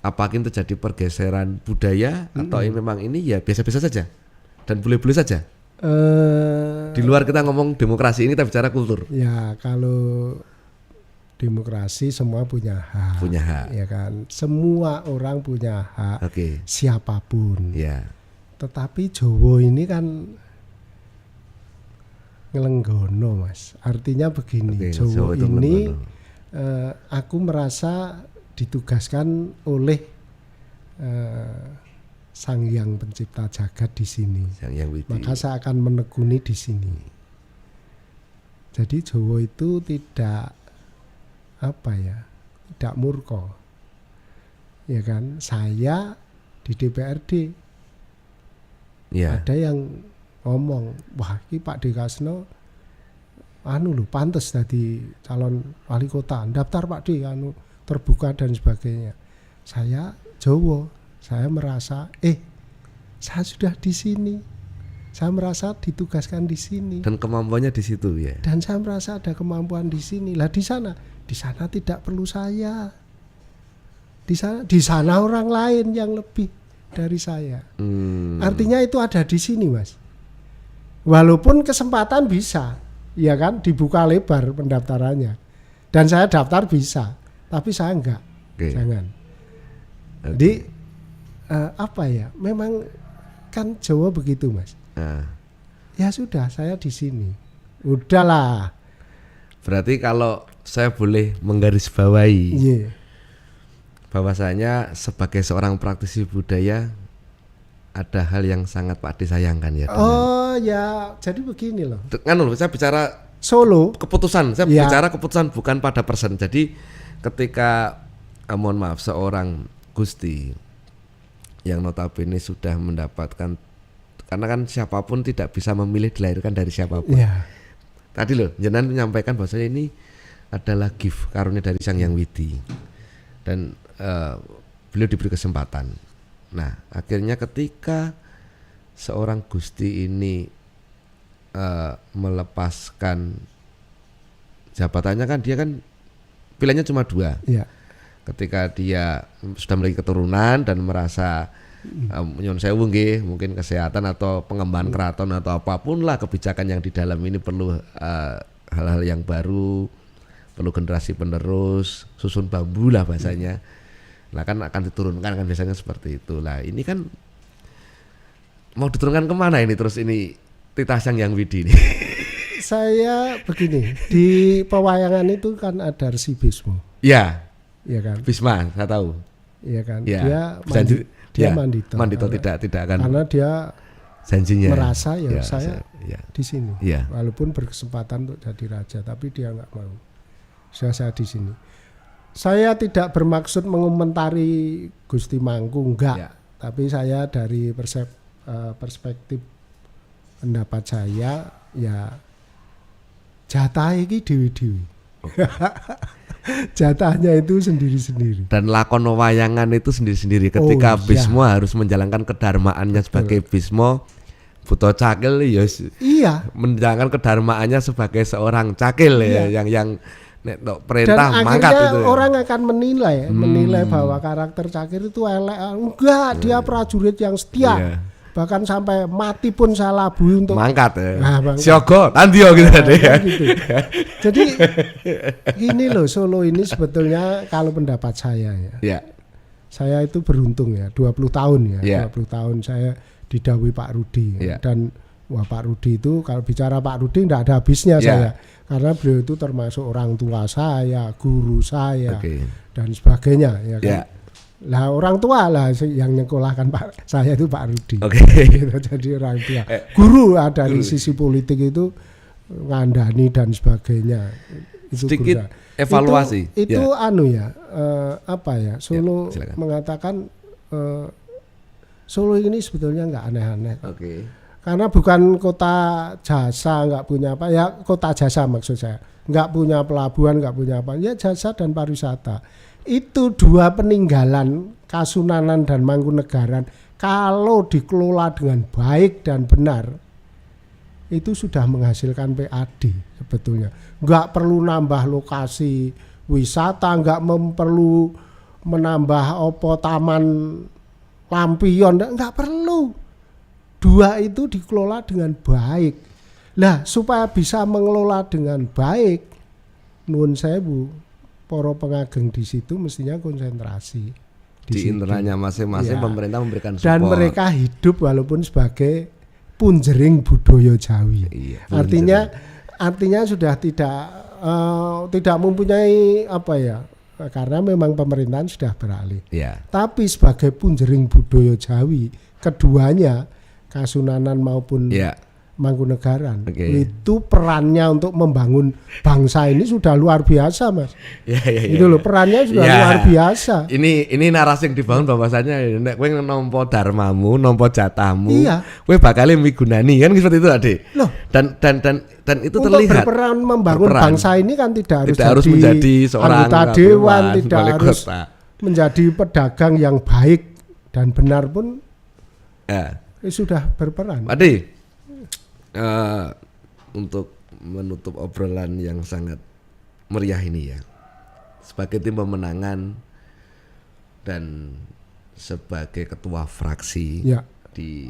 apakah terjadi pergeseran budaya atau memang ini ya biasa-biasa saja dan boleh-boleh saja? Di luar kita ngomong demokrasi, ini kita bicara kultur. Ya, kalau demokrasi semua punya hak. Punya hak. Ya kan, semua orang punya hak. Siapapun. Ya. Tetapi Jawa ini kan ngelenggono, Mas. Artinya begini, Jawa ini aku merasa ditugaskan oleh Sang Hyang Pencipta Jagat di sini. Sang Hyang Widi. Maka saya akan menekuni di sini. Jadi Jawa itu tidak tidak murka. Ya kan? Saya di DPRD. Ya. Ada yang ngomong, wah ini Pak Dekasno pantes tadi calon wali kota, daftar Pak D, terbuka dan sebagainya. Saya Jawa, saya merasa saya sudah di sini, saya merasa ditugaskan di sini. Dan kemampuannya di situ ya. Dan saya merasa ada kemampuan di sini. Lah di sana tidak perlu saya. Di sana orang lain yang lebih dari saya. Artinya itu ada di sini, Mas. Walaupun kesempatan bisa, ya kan, dibuka lebar pendaftarannya. Dan saya daftar bisa, tapi saya enggak. Jangan. Jadi memang kan Jawa begitu, Mas. Ya sudah, saya di sini. Udahlah. Berarti kalau saya boleh menggarisbawahi, bahwasanya sebagai seorang praktisi budaya ada hal yang sangat Pak D sayangkan ya. Jadi begini loh. Saya bicara Solo keputusan, saya bicara keputusan bukan pada person. Jadi ketika mohon maaf seorang Gusti yang notabene sudah mendapatkan, karena kan siapapun tidak bisa memilih dilahirkan dari siapapun. Tadi loh jenengan menyampaikan bahwasanya ini adalah gift karunia dari Sang Hyang Widi dan beliau diberi kesempatan. Nah akhirnya ketika seorang Gusti ini melepaskan jabatannya, kan dia kan pilihannya cuma 2. Ketika dia sudah memiliki keturunan dan merasa nyon sewu nggih, mungkin kesehatan atau pengembangan keraton atau apapun lah kebijakan yang di dalam ini perlu hal-hal yang baru, perlu generasi penerus, susun bambu lah bahasanya. Nah kan akan diturunkan kan biasanya seperti itu. Lah ini kan mau diturunkan kemana ini terus ini titah Sang Hyang Widi ini? Saya begini, di pewayangan itu kan ada Resi Bisma. Iya kan? Bisma, saya tahu. Iya kan? Ya. Dia mandito. Mandito tidak akan. Karena dia janjinya merasa saya di sini. Ya. Walaupun berkesempatan untuk jadi raja, tapi dia nggak mau. Saya di sini. Saya tidak bermaksud mengomentari Gusti Mangku, enggak. Tapi saya dari perspektif pendapat saya, ya jatah ini dewi-dewi. Jatahnya itu sendiri-sendiri. Dan lakon wayangan itu sendiri-sendiri. Ketika Bismo harus menjalankan kedharmaannya sebagai Bismo, Buto Cakil menjalankan kedharmaannya sebagai seorang cakil yang perintah dan mangkat itu. Orang akan menilai bahwa karakter Cakil itu elek. Enggak, dia prajurit yang setia. Bahkan sampai mati pun saya labui untuk mangkat Siogo Tandio gitu. Jadi gini loh, Solo ini sebetulnya kalau pendapat saya saya itu beruntung 20 tahun 20 tahun saya didhawuhi Pak Rudi dan Pak Rudi itu, kalau bicara Pak Rudi tidak ada habisnya saya, karena beliau itu termasuk orang tua saya, guru saya dan sebagainya kan. Lah orang tua lah yang nyekolahkan saya itu Pak Rudi. Jadi orang tua. Guru dari sisi politik itu ngandani dan sebagainya. Itu sedikit evaluasi. Itu Solo mengatakan Solo ini sebetulnya nggak aneh-aneh. Karena bukan kota jasa, nggak punya kota jasa maksud saya. Nggak punya pelabuhan, nggak punya apa. Ya jasa dan pariwisata. Itu 2 peninggalan Kasunanan dan Mangkunegaran kalau dikelola dengan baik dan benar itu sudah menghasilkan PAD sebetulnya. Nggak perlu nambah lokasi wisata, nggak perlu menambah taman lampion, nggak perlu. 2 itu dikelola dengan baik. Lah supaya bisa mengelola dengan baik, nuwun sewu, para pengageng di situ mestinya konsentrasi di internalnya masing-masing. Pemerintah memberikan support. Dan mereka hidup walaupun sebagai punjering budaya Jawi. Artinya sudah tidak tidak mempunyai apa ya, karena memang pemerintahan sudah beralih. Ya. Tapi sebagai punjering budaya Jawi, keduanya Kasunanan maupun Mangkunegaran, itu perannya untuk membangun bangsa ini sudah luar biasa, Mas. Itu loh, perannya sudah luar biasa. Ini narasi yang dibangun bahwasanya nek kowe nampa dharmamu, nampa jatahmu, kowe bakal migunani kan seperti itu, Adik. Loh, dan itu untuk terlihat berperan membangun bangsa ini kan tidak harus menjadi seorang anggota dewan, tidak harus menjadi pedagang yang baik dan benar pun sudah berperan. Adik, untuk menutup obrolan yang sangat meriah ini ya, sebagai tim pemenangan dan sebagai ketua fraksi di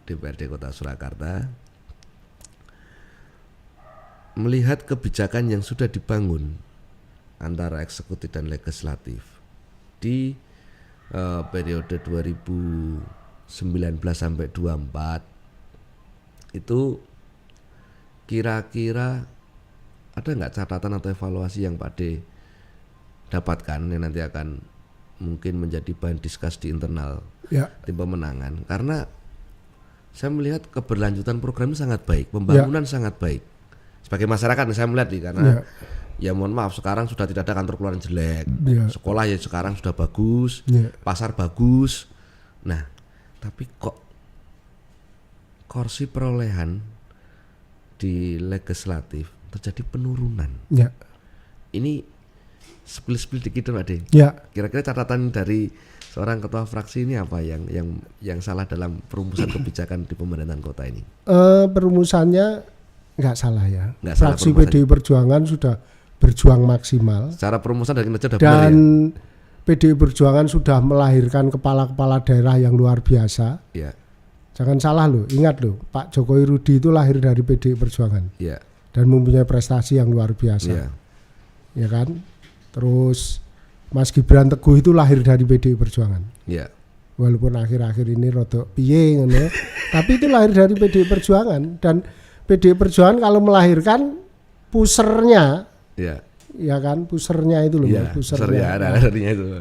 DPRD Kota Surakarta, melihat kebijakan yang sudah dibangun antara eksekutif dan legislatif di periode 2019 sampai 24, itu kira-kira ada nggak catatan atau evaluasi yang Pak D dapatkan yang nanti akan mungkin menjadi bahan diskus di internal tim pemenangan? Karena saya melihat keberlanjutan program sangat baik, pembangunan sangat baik. Sebagai masyarakat saya melihat nih, karena ya mohon maaf, sekarang sudah tidak ada kantor keluaran jelek, sekolah ya sekarang sudah bagus, pasar bagus. Nah, tapi kok kursi perolehan di legislatif terjadi penurunan. Ini spill dikit Pak D. Kira-kira catatan dari seorang ketua fraksi ini apa yang salah dalam perumusan kebijakan di pemerintahan kota ini? Perumusannya nggak salah ya. Fraksi PDI Perjuangan sudah berjuang maksimal. Secara perumusan dari kinerja sudah benar ya. Dan PDI Perjuangan sudah melahirkan kepala-kepala daerah yang luar biasa. Jangan salah loh, ingat loh, Pak Jokowi Rudi itu lahir dari PDI Perjuangan dan mempunyai prestasi yang luar biasa, ya kan? Terus Mas Gibran Teguh itu lahir dari PDI Perjuangan, walaupun akhir-akhir ini rodok piye ngono, tapi itu lahir dari PDI Perjuangan. Dan PDI Perjuangan kalau melahirkan pusernya, ya kan, pusernya itu loh, pusernya,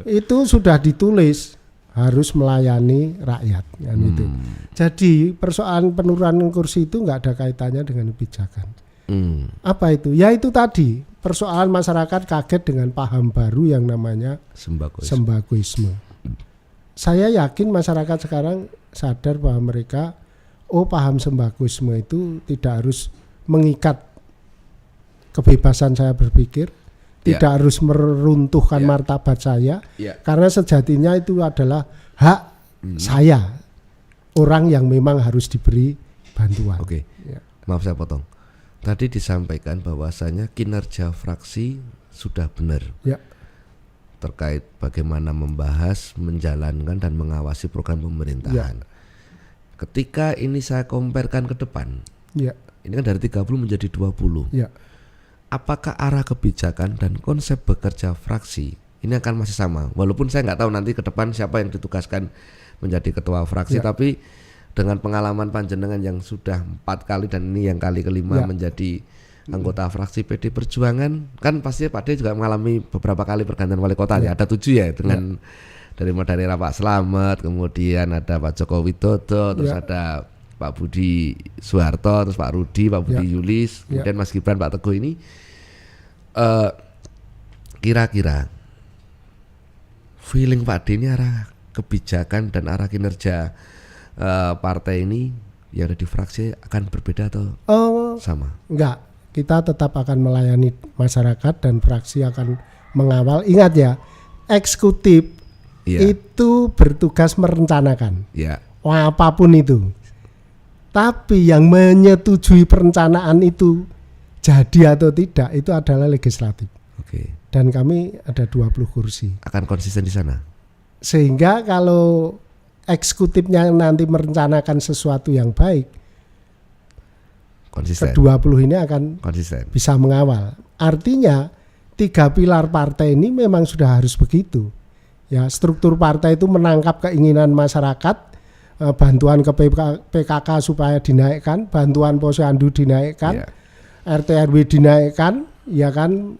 itu sudah ditulis harus melayani rakyat kan itu. Jadi persoalan penurunan kursi itu nggak ada kaitannya dengan kebijakan. Apa itu? Ya itu tadi, persoalan masyarakat kaget dengan paham baru yang namanya sembakoisme. Saya yakin masyarakat sekarang sadar bahwa mereka paham sembakoisme itu tidak harus mengikat kebebasan saya berpikir, tidak harus meruntuhkan martabat saya, karena sejatinya itu adalah hak saya, orang yang memang harus diberi bantuan. Maaf saya potong. Tadi disampaikan bahwasanya kinerja fraksi sudah benar terkait bagaimana membahas, menjalankan dan mengawasi program pemerintahan. Ketika ini saya comparekan ke depan, ini kan dari 30 menjadi 20. Apakah arah kebijakan dan konsep bekerja fraksi ini akan masih sama? Walaupun saya nggak tahu nanti ke depan siapa yang ditugaskan menjadi ketua fraksi, tapi dengan pengalaman panjenengan yang sudah 4 kali dan ini yang kali kelima menjadi anggota fraksi PD Perjuangan, kan pasti Pak D juga mengalami beberapa kali pergantian wali kota ada 7 ya, dengan dari daerah Pak Slamet, kemudian ada Pak Joko Widodo, terus ada Pak Budi Soeharto, terus Pak Rudi, Pak Budi Yulis, kemudian Mas Gibran, Pak Teguh ini. Kira-kira feeling Pak D ini arah kebijakan dan arah kinerja partai ini yang ada di fraksi akan berbeda atau sama? Enggak, kita tetap akan melayani masyarakat dan fraksi akan mengawal. Ingat ya, eksekutif itu bertugas merencanakan apapun itu. Tapi yang menyetujui perencanaan itu jadi atau tidak itu adalah legislatif. Dan kami ada 20 kursi. Akan konsisten di sana. Sehingga kalau eksekutifnya nanti merencanakan sesuatu yang baik, konsisten. ke-20 ini akan konsisten, bisa mengawal. Artinya 3 pilar partai ini memang sudah harus begitu. Ya, struktur partai itu menangkap keinginan masyarakat, bantuan ke PKK supaya dinaikkan, bantuan posyandu dinaikkan, RT RW dinaikkan, ya kan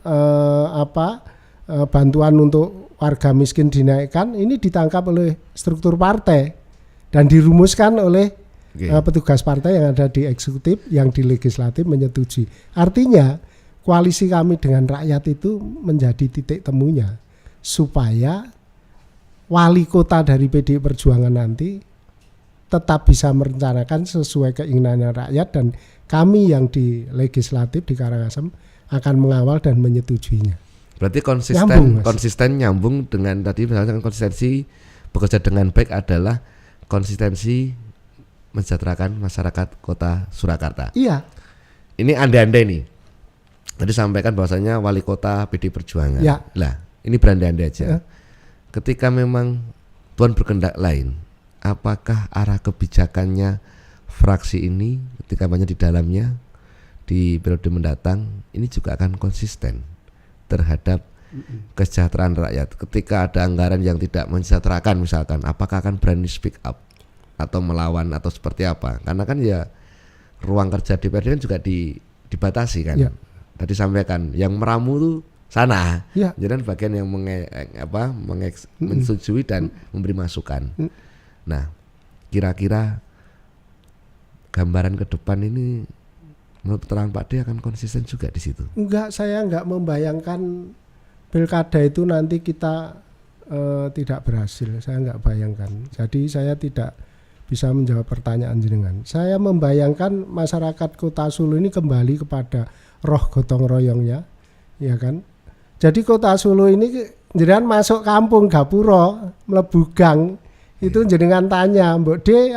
bantuan untuk warga miskin dinaikkan, ini ditangkap oleh struktur partai dan dirumuskan oleh petugas partai yang ada di eksekutif, yang di legislatif menyetujui. Artinya koalisi kami dengan rakyat itu menjadi titik temunya supaya wali kota dari PDI Perjuangan nanti tetap bisa merencanakan sesuai keinginannya rakyat, dan kami yang di legislatif di Karangasem akan mengawal dan menyetujuinya. Berarti konsisten nyambung dengan tadi, misalnya konsistensi bekerja dengan baik adalah konsistensi mensejahterakan masyarakat Kota Surakarta. Iya. Ini andai-andai nih. Tadi sampaikan bahwasanya wali kota PDI Perjuangan. Ya. Lah, ini berandai-andai aja. Ketika memang Tuhan berkehendak lain, apakah arah kebijakannya fraksi ini ketika banyak di dalamnya di periode mendatang ini juga akan konsisten terhadap kesejahteraan rakyat? Ketika ada anggaran yang tidak mensejahterakan misalkan, apakah akan berani speak up atau melawan atau seperti apa? Karena kan ya ruang kerja DPRD kan juga dibatasi kan. Ya. Tadi sampaikan yang meramu tuh sana, ya. Jadi bagian yang menyetujui dan memberi masukan. Nah, kira-kira gambaran ke depan ini menurut keterangan Pak D akan konsisten juga di situ? Enggak, saya enggak membayangkan pilkada itu nanti kita tidak berhasil. Saya enggak bayangkan. Jadi saya tidak bisa menjawab pertanyaan jenengan. Saya membayangkan masyarakat Kota Solo ini kembali kepada roh gotong royongnya, ya kan? Jadi Kota Solo ini jenengan masuk kampung Gapura, mlebu gang, itu jenengan tanya, Mbok D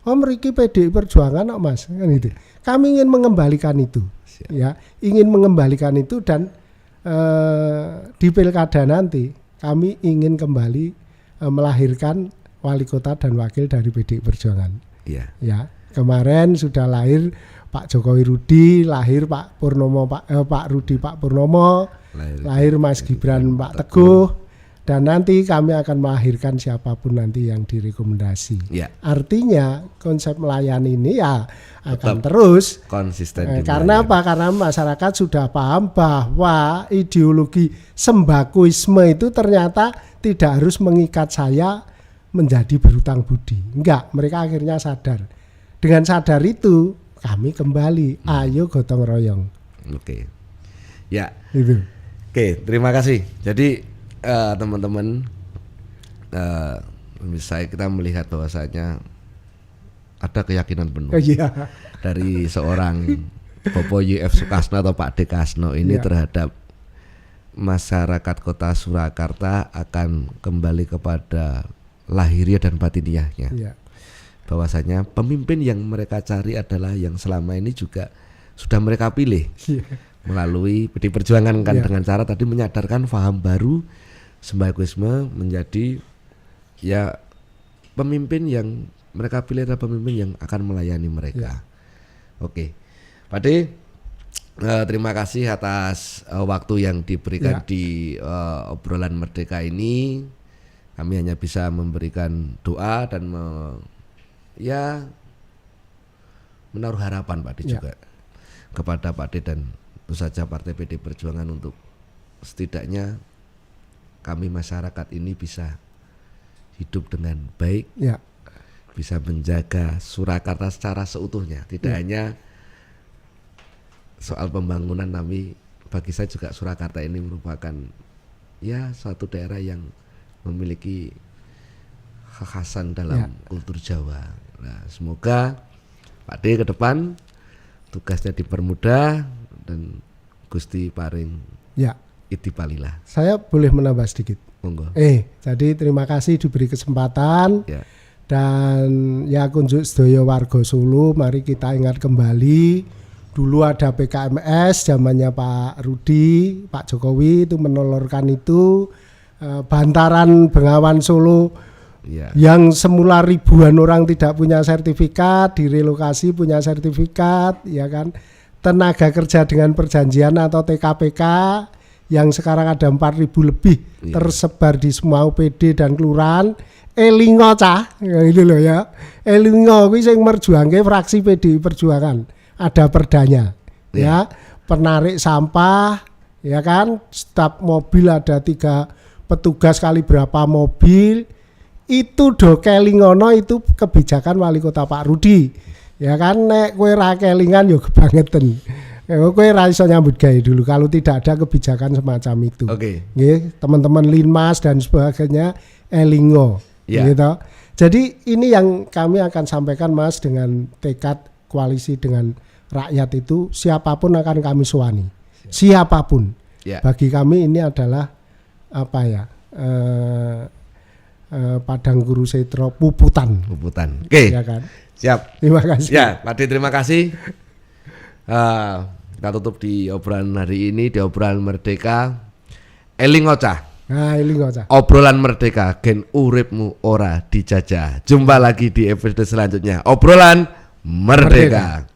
mriki PDI Perjuangan kok Mas, kan itu. Kami ingin mengembalikan itu. Siap. Ya, ingin mengembalikan itu, dan di pilkada nanti kami ingin kembali melahirkan wali kota dan wakil dari PDI Perjuangan. Iya. Ya, kemarin sudah lahir Pak Jokowi Rudi, lahir Pak Purnomo Pak Rudi Pak Purnomo, lahir Mas Gibran Pak Teguh, dan nanti kami akan melahirkan siapapun nanti yang direkomendasi. Ya. Artinya konsep melayani ini ya akan terus konsisten. Karena apa? Karena masyarakat sudah paham bahwa ideologi sembakoisme itu ternyata tidak harus mengikat saya menjadi berhutang budi. Enggak, mereka akhirnya sadar. Dengan sadar itu kami kembali, ayo gotong royong. Oke. Ya. Itu. Oke, terima kasih. Jadi teman-teman, kita melihat bahwasanya ada keyakinan penuh dari seorang Bapak YF Sukasno atau Pak D Kasno ini terhadap masyarakat Kota Surakarta akan kembali kepada lahiriah dan batiniahnya. Bahwasanya pemimpin yang mereka cari adalah yang selama ini juga sudah mereka pilih melalui PDI Perjuangan kan, dengan cara tadi menyadarkan paham baru sembakoisme menjadi ya pemimpin yang mereka pilih adalah pemimpin yang akan melayani mereka. Oke, Pak D, terima kasih atas waktu yang diberikan di obrolan merdeka ini. Kami hanya bisa memberikan doa dan menaruh harapan Pak D juga kepada Pak D dan tentu saja Partai PDI Perjuangan untuk setidaknya kami masyarakat ini bisa hidup dengan baik, bisa menjaga Surakarta secara seutuhnya, tidak hanya soal pembangunan, tapi bagi saya juga Surakarta ini merupakan suatu daerah yang memiliki kekhasan dalam kultur Jawa. Nah, semoga Pak D ke depan tugasnya dipermudah dan Gusti paring itipalilah. Saya boleh menambah sedikit. Monggo. Jadi terima kasih diberi kesempatan. Dan kunjuk sedaya warga Solo, mari kita ingat kembali dulu ada PKMS zamannya Pak Rudi, Pak Jokowi itu menolorkan itu. Bantaran Bengawan Solo yang semula ribuan orang tidak punya sertifikat, direlokasi punya sertifikat, ya kan. Tenaga kerja dengan perjanjian atau TKPK yang sekarang ada 4.000 lebih tersebar di semua UPD dan kelurahan. Elingo itu loh ya. Elingo kuwi sing merjuangke fraksi PDI Perjuangan. Ada perdanya. Ya. penarik sampah, ya kan, staf mobil ada 3 petugas kali berapa mobil, itu do kelingono itu kebijakan wali kota Pak Rudi, ya kan, nek kowe ra kelingan yo kebangetan. Kowe ra iso nyambut gawe dulu kalau tidak ada kebijakan semacam itu. Oke. Nggih, teman-teman Linmas dan sebagainya elingo, gitu. Jadi ini yang kami akan sampaikan Mas, dengan tekad koalisi dengan rakyat itu siapapun akan kami suani. Siapapun. Bagi kami ini adalah apa ya? Padang Guru Setro puputan. Oke. Ya kan? Siap. Terima kasih. Ya, Pak D, terima kasih. Kita tutup di obrolan hari ini, di obrolan Merdeka. Eling Ocah. Nah, eling Ocah. Obrolan Merdeka, gen uripmu ora dijajah. Jumpa lagi di episode selanjutnya. Obrolan Merdeka.